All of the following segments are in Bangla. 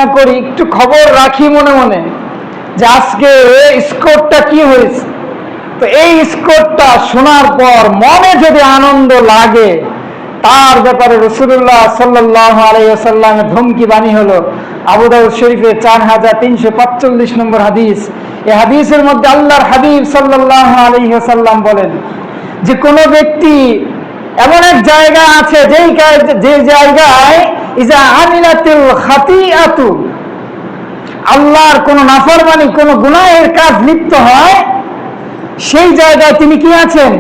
না করি, একটু খবর রাখি মনে মনে যে আজকে স্কোরটা কি হয়েছে। তো এই স্কোরটা শোনার পর মনে যদি আনন্দ লাগে, তার ব্যাপারে রাসূলুল্লাহ সাল্লাল্লাহু আলাইহি ওয়াসাল্লামের ধমকি বাণী হলো আবু দাউদ শরীফে 4345 নম্বর হাদিস। এই হাদিসের মধ্যে আল্লাহর হাবিব সাল্লাল্লাহু আলাইহি ওয়াসাল্লাম বলেন যে কোনো ব্যক্তি এমন এক জায়গা আছে যে জায়গায় ইজা আমিলাতুল খাতিআতু, আল্লাহর কোন নাফরমানি কোন গুনাহের কাজ লিপ্ত হয়, সেই জায়গায় তিনি কি আছেন?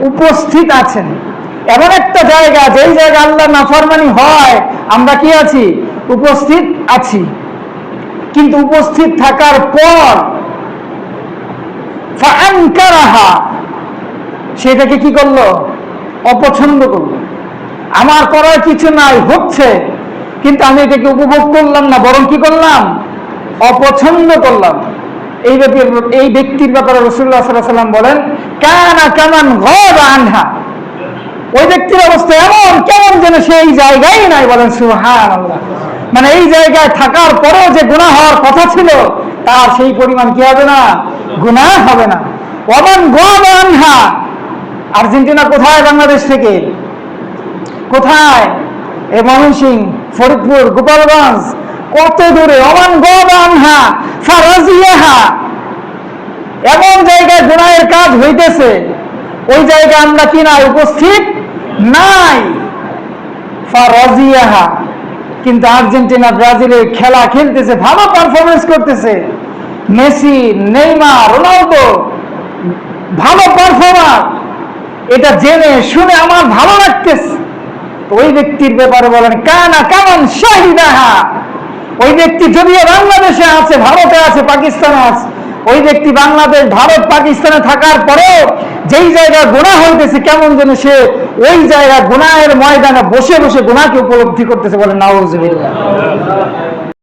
উপস্থিত আছেন। এমন একটা জায়গা যেই জায়গায় আল্লাহর নাফরমানি হয়, আমরা কি আছি? উপস্থিত আছি। কিন্তু উপস্থিত থাকার পর ফাআনকারাহা, সেটাকে কি করলো? অপছন্দ করলো। আমার করার কিছু নাই, হচ্ছে, কিন্তু আমি এটাকে উপভোগ করলাম না, বরং কি করলাম? অপছন্দ করলাম। এই ব্যক্তির ব্যাপারে রাসূলুল্লাহ সাল্লাল্লাহু আলাইহি ওয়াসাল্লাম বলেন কানা কামান গাবা আনহা, ওই ব্যক্তির অবস্থা এমন কেমন যেন সেই জায়গায় নাই। বলেন সুবহানাল্লাহ। মানে এই জায়গায় থাকার পরেও যে গুনাহ হওয়ার কথা ছিল, তার সেই পরিমাণ কি হবে না? গুনাহ হবে না। ওমান গাবা আনহা, আর্জেন্টিনা কোথায়? বাংলাদেশ থেকে কোথায়? এই ময়মনসিংহ, ফরিদপুর, গোপালগঞ্জ, কত দূরে। ওমান গাবা আনহা ফারাজিয়াহা, এমন জায়গায় গুনাহের কাজ হইতেছে, ওই জায়গায় আমরা কি নাই? উপস্থিত নাই। ফারাজিয়াহা, কিন্তু আর্জেন্টিনা ব্রাজিলের খেলা খেলতেছে, ভালো পারফরমেন্স করতেছে, মেসি, নেইমার, রোনালদো ভালো পারফরমার, এটা জেনে শুনে আমার ভালো লাগতেছে। ওই ব্যক্তির ব্যাপারে বলেন কানা কামান শাহিদাহা, ওই ব্যক্তি যদিও বাংলাদেশে আছে, ভারতে আছে, পাকিস্তানে আছে, ওই ব্যক্তি বাংলাদেশ, ভারত, পাকিস্তানে থাকার পরেও যেই জায়গায় গুনাহ হইতেছে, কেমন যেন সে ওই জায়গায় গুনাহের ময়দানে বসে বসে গুনাহকে উপলব্ধি করতেছে। বলেন নাউজুবিল্লাহ।